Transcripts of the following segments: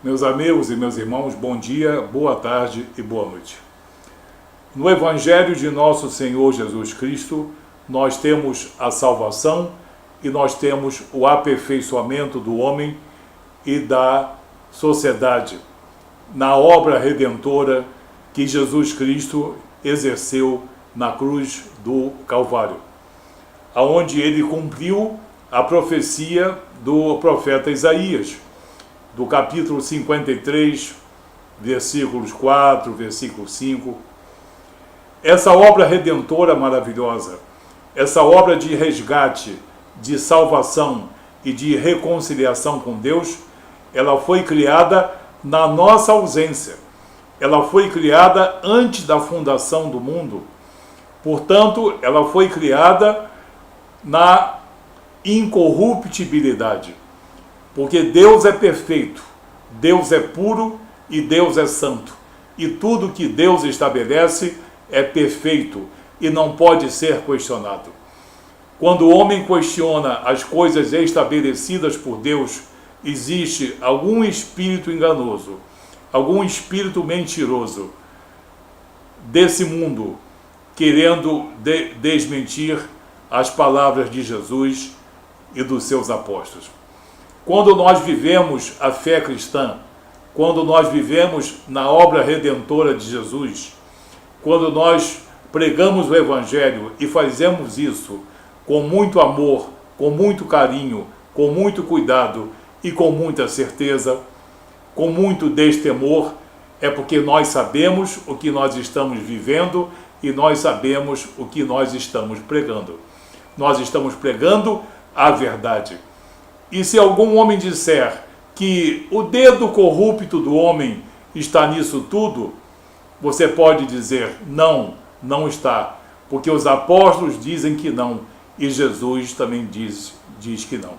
Meus amigos e meus irmãos, bom dia, boa tarde e boa noite. No Evangelho de nosso Senhor Jesus Cristo, nós temos a salvação e nós temos o aperfeiçoamento do homem e da sociedade na obra redentora que Jesus Cristo exerceu na cruz do Calvário, aonde ele cumpriu a profecia do profeta Isaías, do capítulo 53, versículos 4, versículo 5. Essa obra redentora maravilhosa, essa obra de resgate, de salvação e de reconciliação com Deus, ela foi criada na nossa ausência. Ela foi criada antes da fundação do mundo. Portanto, ela foi criada na incorruptibilidade. Porque Deus é perfeito, Deus é puro e Deus é santo. E tudo que Deus estabelece é perfeito e não pode ser questionado. Quando o homem questiona as coisas estabelecidas por Deus, existe algum espírito enganoso, algum espírito mentiroso desse mundo querendo desmentir as palavras de Jesus e dos seus apóstolos. Quando nós vivemos a fé cristã, quando nós vivemos na obra redentora de Jesus, quando nós pregamos o Evangelho e fazemos isso com muito amor, com muito carinho, com muito cuidado e com muita certeza, com muito destemor, é porque nós sabemos o que nós estamos vivendo e nós sabemos o que nós estamos pregando. Nós estamos pregando a verdade. E se algum homem disser que o dedo corrupto do homem está nisso tudo, você pode dizer, não, não está, porque os apóstolos dizem que não, e Jesus também diz que não.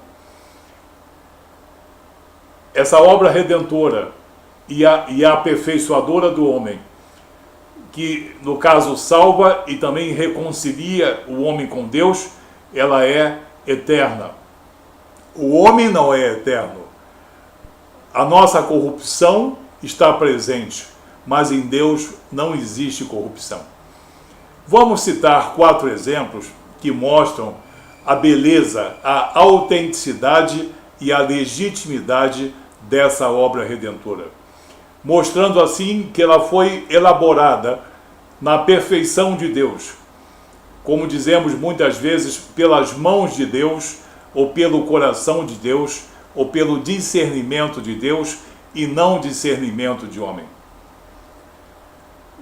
Essa obra redentora e a aperfeiçoadora do homem, que no caso salva e também reconcilia o homem com Deus, ela é eterna. O homem não é eterno. A nossa corrupção está presente, mas em Deus não existe corrupção. Vamos citar 4 exemplos que mostram a beleza, a autenticidade e a legitimidade dessa obra redentora, mostrando assim que ela foi elaborada na perfeição de Deus, como dizemos muitas vezes, pelas mãos de Deus, ou pelo coração de Deus, ou pelo discernimento de Deus, e não discernimento de homem.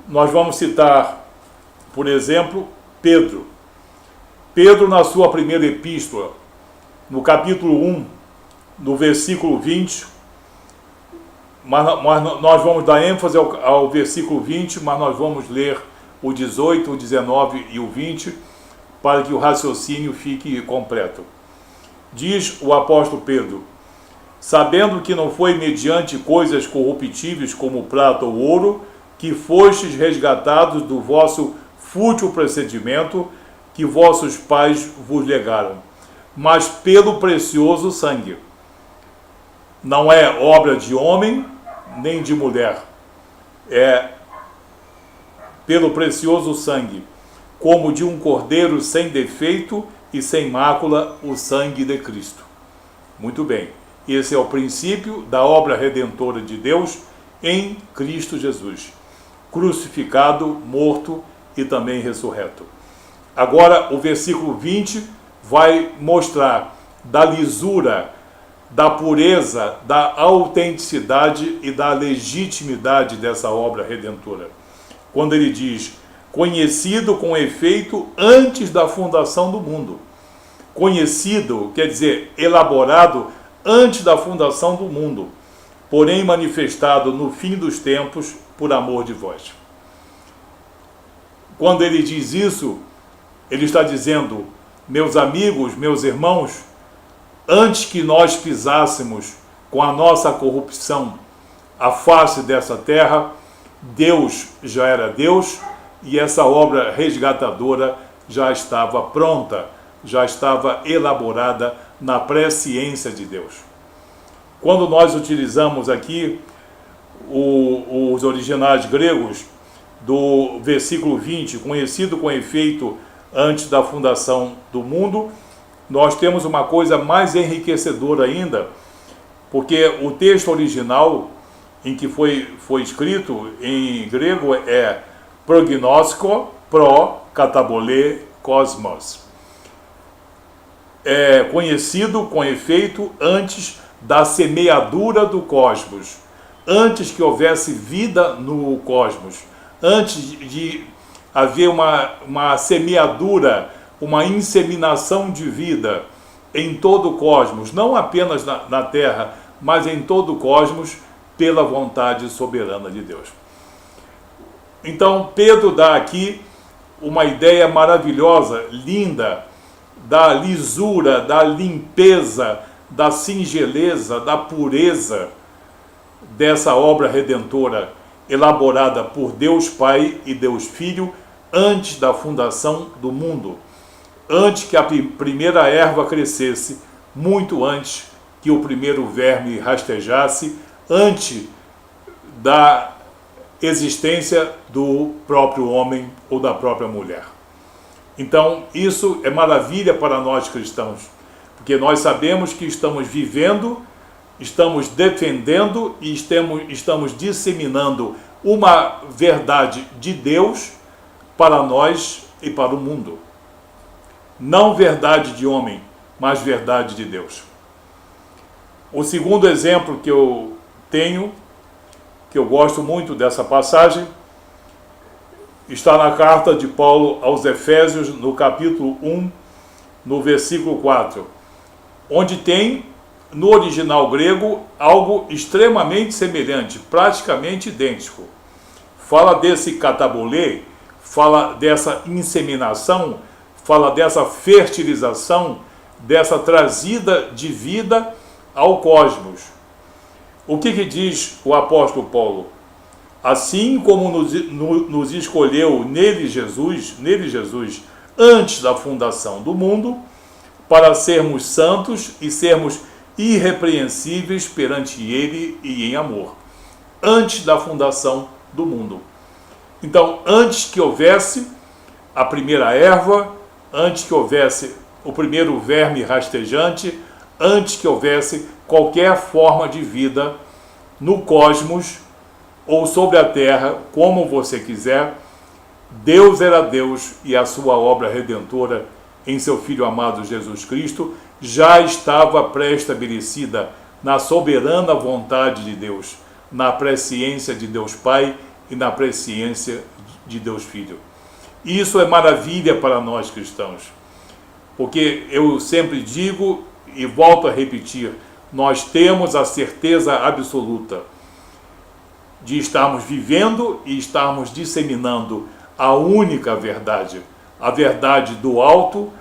Nós vamos citar, por exemplo, Pedro. Pedro, na sua primeira epístola, no capítulo 1, no versículo 20, mas nós vamos dar ênfase ao versículo 20, mas nós vamos ler o 18, o 19 e o 20, para que o raciocínio fique completo. Diz o apóstolo Pedro, sabendo que não foi mediante coisas corruptíveis como prata ou ouro, que fostes resgatados do vosso fútil procedimento que vossos pais vos legaram, mas pelo precioso sangue. Não é obra de homem, nem de mulher, é pelo precioso sangue, como de um cordeiro sem defeito e sem mácula, o sangue de Cristo. Muito bem, esse é o princípio da obra redentora de Deus em Cristo Jesus, crucificado, morto e também ressurreto. Agora, o versículo 20 vai mostrar da lisura, da pureza, da autenticidade e da legitimidade dessa obra redentora. Quando ele diz, conhecido com efeito antes da fundação do mundo. Conhecido quer dizer elaborado antes da fundação do mundo, porém manifestado no fim dos tempos por amor de vós. Quando ele diz isso, ele está dizendo, meus amigos, meus irmãos, antes que nós pisássemos com a nossa corrupção a face dessa terra, Deus já era Deus e essa obra resgatadora já estava pronta, já estava elaborada na presciência de Deus. quando nós utilizamos aqui os originais gregos do versículo 20, conhecido com efeito antes da fundação do mundo, nós temos uma coisa mais enriquecedora ainda, porque o texto original em que foi escrito em grego é prognosko pro katabole cosmos. É conhecido com efeito antes da semeadura do cosmos, antes que houvesse vida no cosmos, antes de haver uma semeadura, uma inseminação de vida em todo o cosmos, não apenas na Terra, mas em todo o cosmos, pela vontade soberana de Deus. Então, Pedro dá aqui uma ideia maravilhosa, linda, da lisura, da limpeza, da singeleza, da pureza dessa obra redentora elaborada por Deus Pai e Deus Filho antes da fundação do mundo, antes que a primeira erva crescesse, muito antes que o primeiro verme rastejasse, antes da existência do próprio homem ou da própria mulher. Então, isso é maravilha para nós cristãos, porque nós sabemos que estamos vivendo, estamos defendendo e estamos disseminando uma verdade de Deus para nós e para o mundo. Não verdade de homem, mas verdade de Deus. O segundo exemplo que eu tenho, que eu gosto muito dessa passagem, está na carta de Paulo aos Efésios, no capítulo 1, no versículo 4, onde tem, no original grego, algo extremamente semelhante, praticamente idêntico. Fala desse katabolê, fala dessa inseminação, fala dessa fertilização, dessa trazida de vida ao cosmos. O que diz o apóstolo Paulo? Assim como nos escolheu nele Jesus, antes da fundação do mundo, para sermos santos e sermos irrepreensíveis perante ele e em amor, antes da fundação do mundo. Então, antes que houvesse a primeira erva, antes que houvesse o primeiro verme rastejante, antes que houvesse qualquer forma de vida no cosmos ou sobre a terra, como você quiser, Deus era Deus e a sua obra redentora em seu Filho amado Jesus Cristo já estava pré-estabelecida na soberana vontade de Deus, na presciência de Deus Pai e na presciência de Deus Filho. Isso é maravilha para nós cristãos, porque eu sempre digo e volto a repetir, nós temos a certeza absoluta de estarmos vivendo e estarmos disseminando a única verdade, a verdade do alto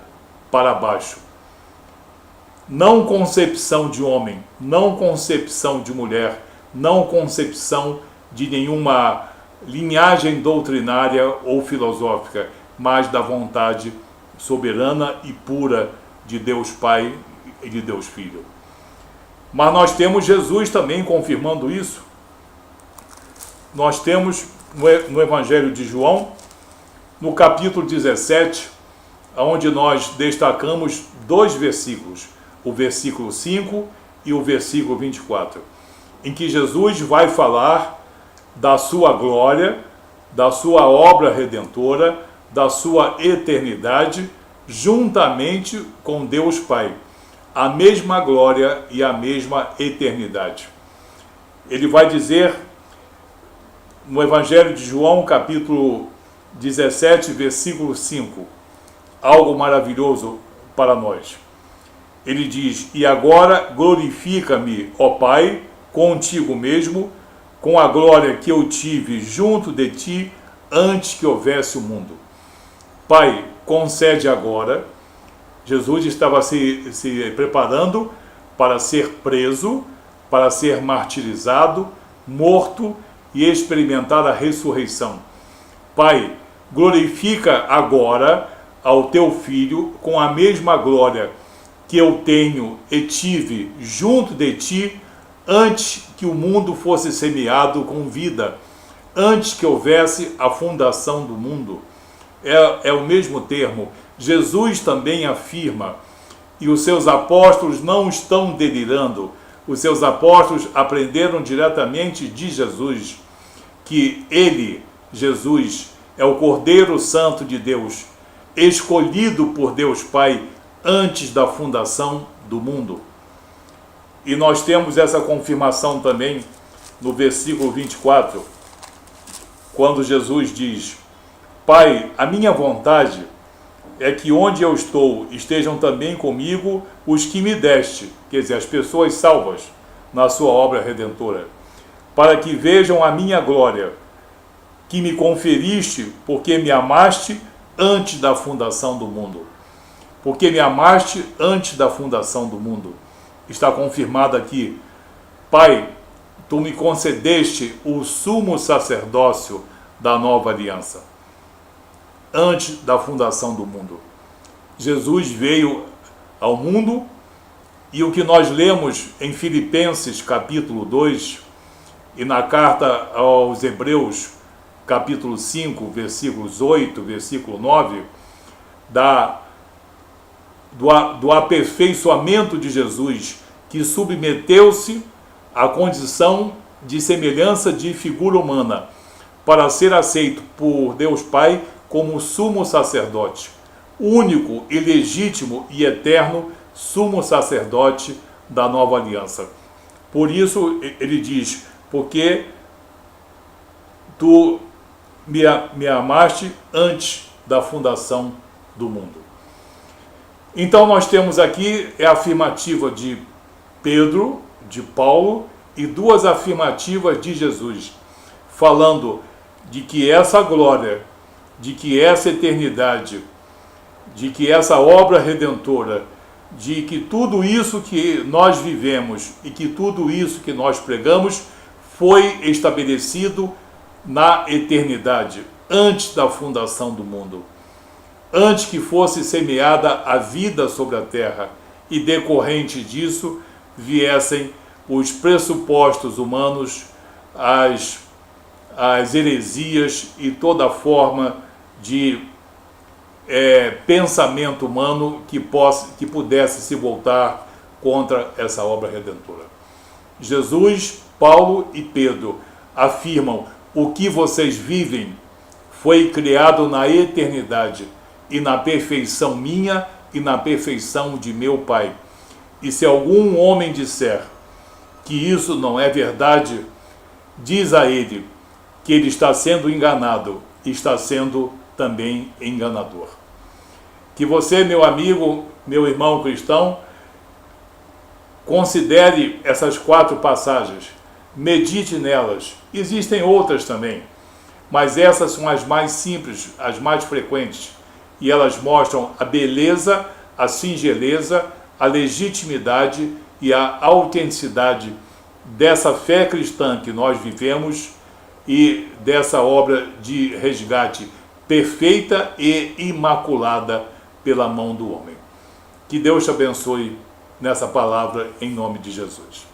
para baixo. Não concepção de homem, não concepção de mulher, não concepção de nenhuma linhagem doutrinária ou filosófica, mas da vontade soberana e pura de Deus Pai e de Deus Filho. Mas nós temos Jesus também confirmando isso. Nós temos no Evangelho de João, no capítulo 17, onde nós destacamos dois versículos, o versículo 5 e o versículo 24, em que Jesus vai falar da sua glória, da sua obra redentora, da sua eternidade, juntamente com Deus Pai, a mesma glória e a mesma eternidade. Ele vai dizer no Evangelho de João, capítulo 17, versículo 5, algo maravilhoso para nós. Ele diz: e agora glorifica-me, ó Pai, contigo mesmo, com a glória que eu tive junto de ti antes que houvesse o mundo. Pai, concede agora. Jesus estava se preparando para ser preso, para ser martirizado, morto e experimentar a ressurreição. Pai, glorifica agora ao teu Filho com a mesma glória que eu tenho e tive junto de ti antes que o mundo fosse semeado com vida, antes que houvesse a fundação do mundo. É o mesmo termo. Jesus também afirma, e os seus apóstolos não estão delirando, os seus apóstolos aprenderam diretamente de Jesus, que ele, Jesus, é o Cordeiro Santo de Deus, escolhido por Deus Pai antes da fundação do mundo. E nós temos essa confirmação também no versículo 24, quando Jesus diz: Pai, a minha vontade é que onde eu estou estejam também comigo os que me deste, quer dizer, as pessoas salvas na sua obra redentora, para que vejam a minha glória, que me conferiste, porque me amaste antes da fundação do mundo. Porque me amaste antes da fundação do mundo. Está confirmado aqui. Pai, tu me concedeste o sumo sacerdócio da nova aliança, antes da fundação do mundo. Jesus veio ao mundo, e o que nós lemos em Filipenses capítulo 2 e na carta aos Hebreus capítulo 5, versículos 8, versículo 9, do aperfeiçoamento de Jesus, que submeteu-se à condição de semelhança de figura humana, para ser aceito por Deus Pai como sumo sacerdote, único e legítimo e eterno sumo sacerdote da nova aliança. Por isso ele diz: porque tu me amaste antes da fundação do mundo. Então nós temos aqui a afirmativa de Pedro, de Paulo, e duas afirmativas de Jesus, falando de que essa glória, de que essa eternidade, de que essa obra redentora, de que tudo isso que nós vivemos e que tudo isso que nós pregamos foi estabelecido na eternidade, antes da fundação do mundo, antes que fosse semeada a vida sobre a terra, e decorrente disso viessem os pressupostos humanos, as heresias e toda forma de pensamento humano que pudesse se voltar contra essa obra redentora. Jesus, Paulo e Pedro afirmam: o que vocês vivem foi criado na eternidade e na perfeição minha e na perfeição de meu Pai. E se algum homem disser que isso não é verdade, diz a ele que ele está sendo enganado e está sendo também enganador. Que você, meu amigo, meu irmão cristão, considere essas 4 passagens, medite nelas. Existem outras também, mas essas são as mais simples, as mais frequentes, e elas mostram a beleza, a singeleza, a legitimidade e a autenticidade dessa fé cristã que nós vivemos e dessa obra de resgate perfeita e imaculada pela mão do homem. Que Deus te abençoe nessa palavra, em nome de Jesus.